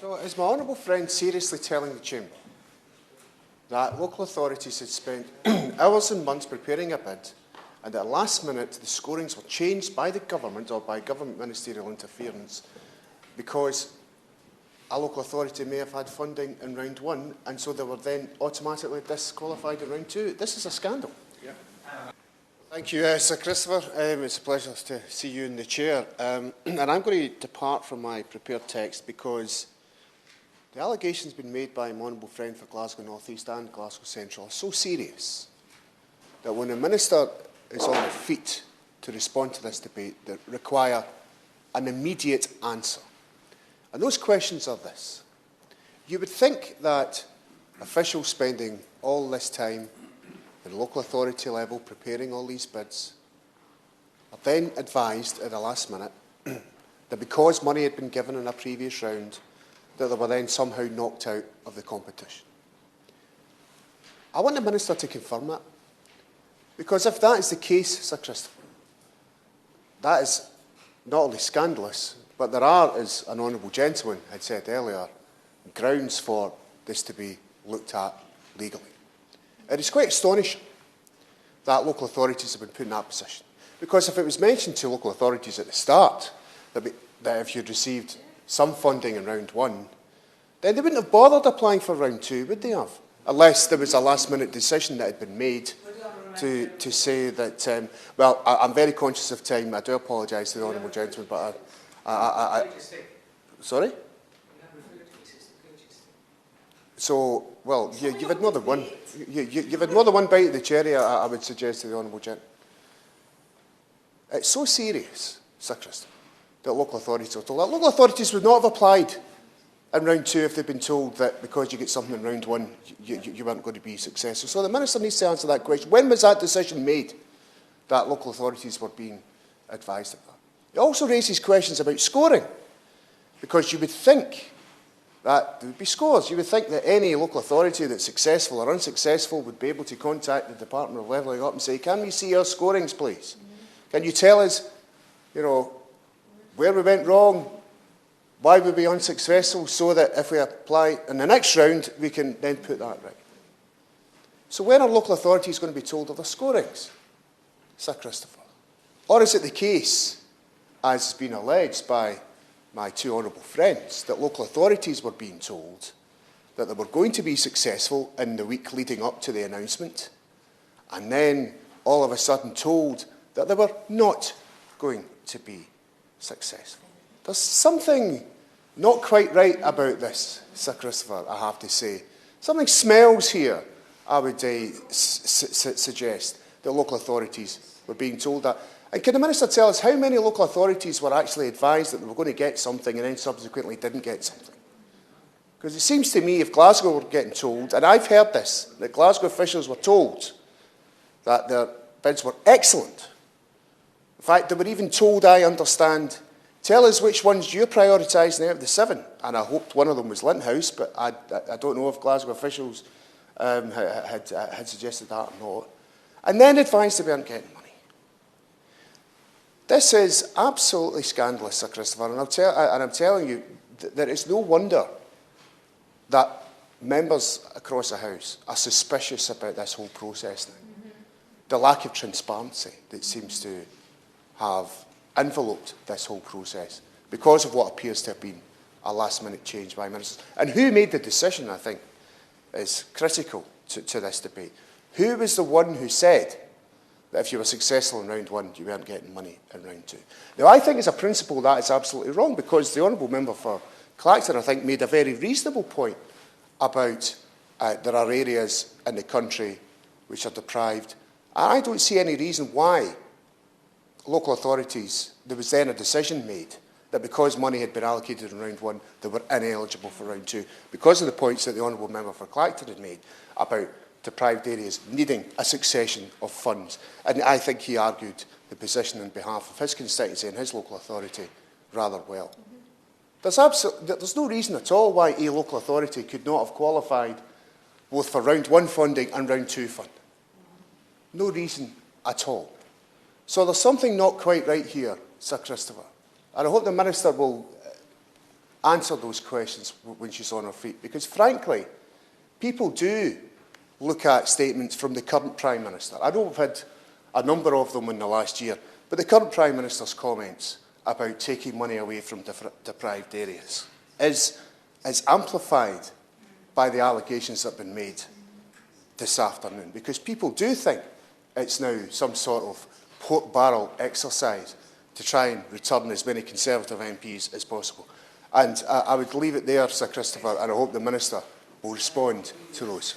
So is my honourable friend seriously telling the Chamber that local authorities had spent hours and months preparing a bid, and at the last minute the scorings were changed by the government or by government ministerial interference because a local authority may have had funding in round one, and so they were then automatically disqualified in round two? This is a scandal. Yeah. Thank you, Sir Christopher. It's a pleasure to see you in the chair. And I'm going to depart from my prepared text because the allegations being made by my honourable friend for Glasgow North East and Glasgow Central are so serious that when a minister is on their feet to respond to this debate, they require an immediate answer. And those questions are this. You would think that officials spending all this time at the local authority level preparing all these bids are then advised at the last minute that because money had been given in a previous round, that they were then somehow knocked out of the competition. I want the Minister to confirm that, because if that is the case, Sir Christopher, that is not only scandalous, but there are, as an honourable gentleman had said earlier, grounds for this to be looked at legally. It is quite astonishing that local authorities have been put in that position, because if it was mentioned to local authorities at the start that if you'd received some funding in round one, then they wouldn't have bothered applying for round two, would they have? Unless there was a last-minute decision that had been made to say that, well, I'm very conscious of time. I do apologise to the honourable gentleman, but sorry? So, well, you've had more than one. You've had more than one bite of the cherry, I would suggest to the honourable gentleman. It's so serious, Sir Christopher, that local authorities are told that. Local authorities would not have applied in round two if they'd been told that because you get something in round one, you weren't going to be successful. So the Minister needs to answer that question. When was that decision made that local authorities were being advised of that? It also raises questions about scoring, because you would think that there would be scores. You would think that any local authority that's successful or unsuccessful would be able to contact the Department of Levelling Up and say, can we see our scorings, please? Can you tell us, where we went wrong, why we were unsuccessful, so that if we apply in the next round, we can then put that right. So when are local authorities going to be told of their scorings, Sir Christopher? Or is it the case, as has been alleged by my two honourable friends, that local authorities were being told that they were going to be successful in the week leading up to the announcement, and then all of a sudden told that they were not going to be successful? There's something not quite right about this, Sir Christopher, I have to say. Something smells here, I would suggest, that local authorities were being told that. And can the Minister tell us how many local authorities were actually advised that they were going to get something and then subsequently didn't get something? Because it seems to me if Glasgow were getting told, and I've heard this, that Glasgow officials were told that their bids were excellent. In fact, they were even told, I understand, tell us which ones you're prioritising out of the 7. And I hoped one of them was Linthouse, but I don't know if Glasgow officials had suggested that or not. And then advised they weren't getting money. This is absolutely scandalous, Sir Christopher, and I'm telling you that it's no wonder that members across the House are suspicious about this whole process now. The lack of transparency that seems to have enveloped this whole process because of what appears to have been a last-minute change by ministers. And who made the decision, I think, is critical to this debate. Who was the one who said that if you were successful in round one, you weren't getting money in round two? Now, I think as a principle that is absolutely wrong, because the honourable member for Clacton, I think, made a very reasonable point about there are areas in the country which are deprived. I don't see any reason why local authorities, there was then a decision made that because money had been allocated in round one, they were ineligible for round two, because of the points that the honourable member for Clacton had made about deprived areas needing a succession of funds. And I think he argued the position on behalf of his constituency and his local authority rather well. There's no reason at all why a local authority could not have qualified both for round one funding and round two funding. No reason at all. So there's something not quite right here, Sir Christopher. And I hope the Minister will answer those questions when she's on her feet. Because, frankly, people do look at statements from the current Prime Minister. I know we've had a number of them in the last year, but the current Prime Minister's comments about taking money away from deprived areas is amplified by the allegations that have been made this afternoon, because people do think it's now some sort of pork barrel exercise to try and return as many Conservative MPs as possible. And I would leave it there, Sir Christopher, and I hope the Minister will respond to those.